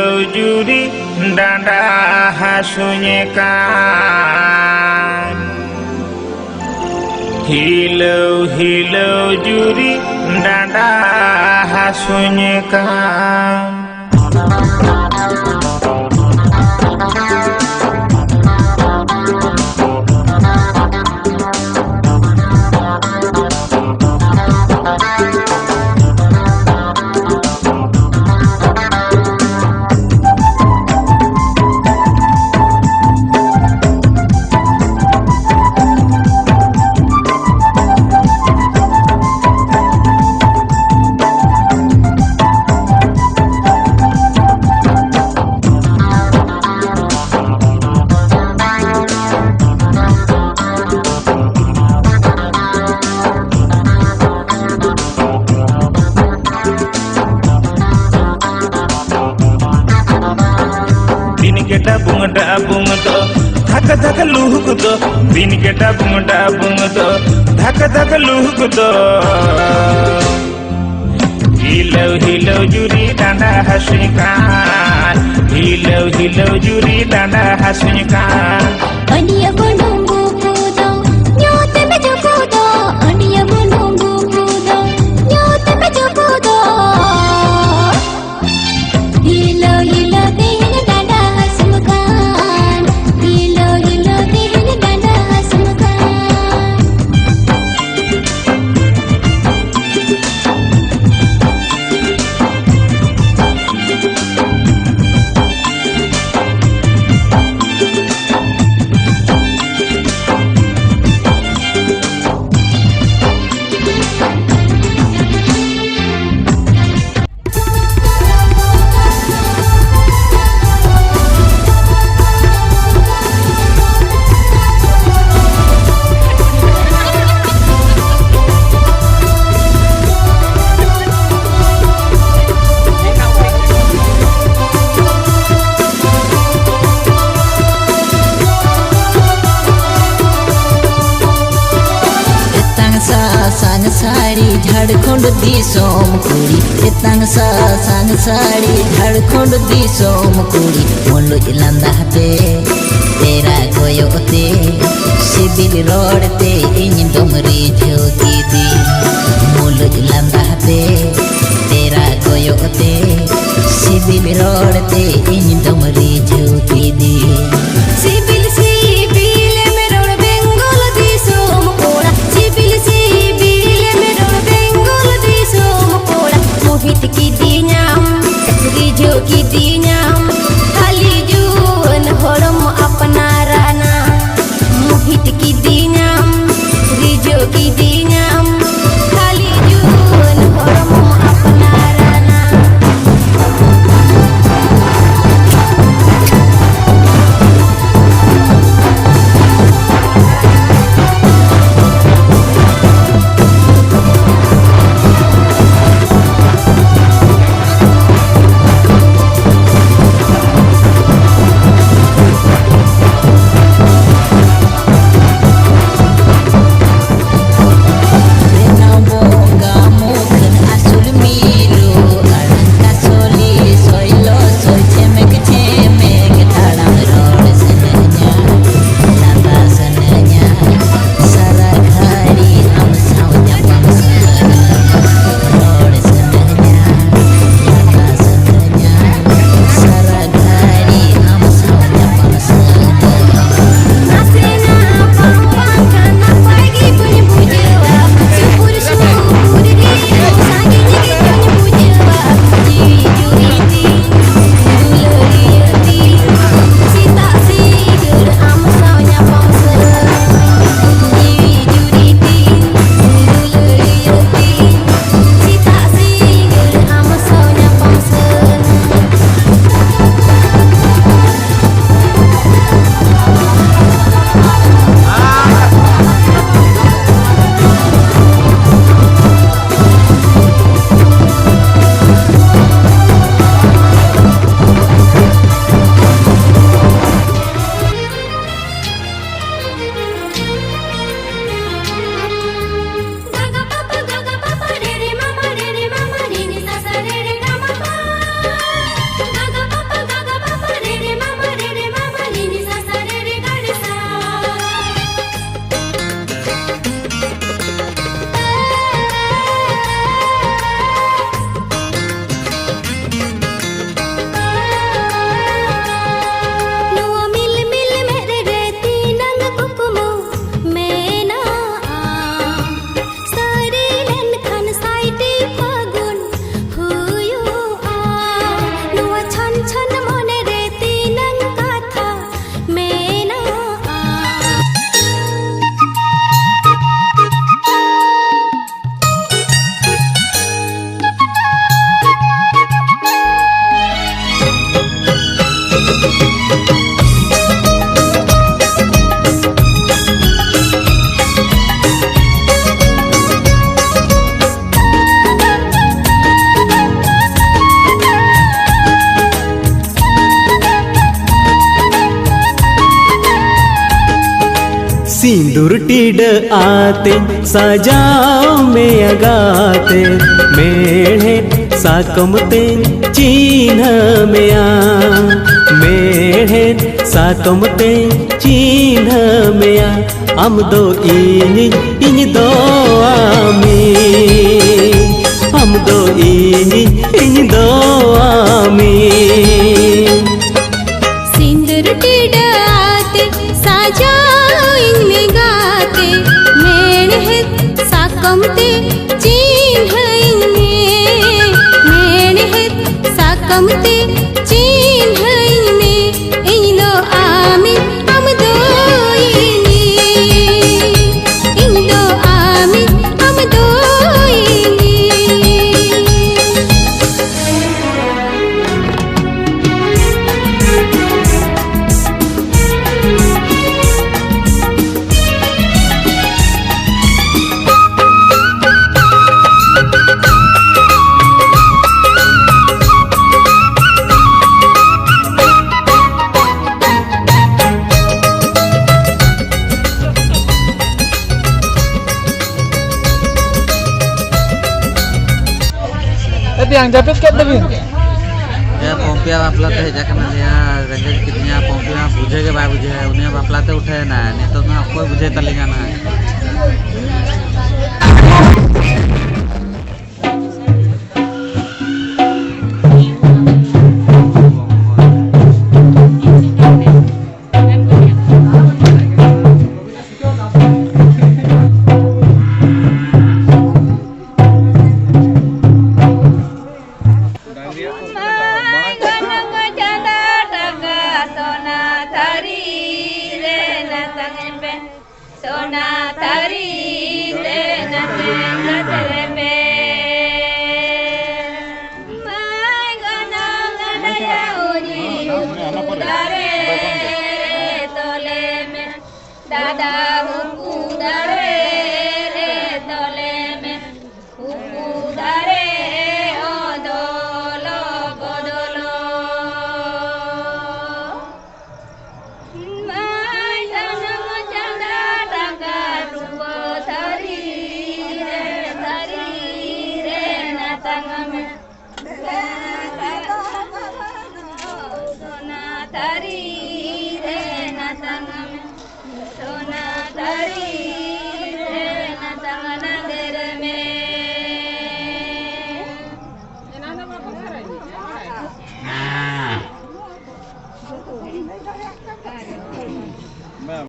Hilau juri dada hasunyekan, hilau juri dada hasunyekan. Dabung do dhaka dhaka luhuk do, bin ke dabung do dhaka dhaka luhuk do. Hilau juri dada hasunyekan, hilau juri dada hasunyekan. Ania gununggu kudo nyote mejo kudo, ania gununggu kudo nyote mejo kudo. Hilau dihina dada hasunyekan, hilau dihina dada hasunyekan. sang sari Jharkhand Disom कुड़ी एतांग sang sari Jharkhand Disom कुड़ी मोलो इलांदा हते तेरा कोयो ते CIBIL रोडते इन डोमरी झोकी दी मोलो इलांदा हते तेरा कोयो ते CIBIL रोडते इन डोमरी झोकी दी सिबिल में रोड बेंगल दिसोम कोड़ा CIBIL Mohit ki dinyam, rijo ki dinyam, hali juan horom apna rana. Mohit ki dinyam, rijo ki dinyam, hali juan horom apna rana. सिंदूर टीड आते सजाओ में अगाते मेढ़े साकमते चिन्ह में मेढ़े साकमते चिन्ह में आम दो इन दो आमी आम दो इन दो आमी सिंदूर टीड आते सजाओ इनमें गाते मेढ़े साकमते चिन्ह इनमें मेढ़े साकमते चिन्ह इनमें इन दो आमी हम दो इन दो आमी हम दो yang David kat David ya pompia bapla te heja kana dia rengej kitnya pompia bujhe ke ba bujhe unia bapla te uthe na ne to na koi bujhe talinga na Sona tari re na tenga terebe mai gana gana ya uji dare tole me dada huku dare re tole me huku dare odolo bodolo Sona tari re na tangam sona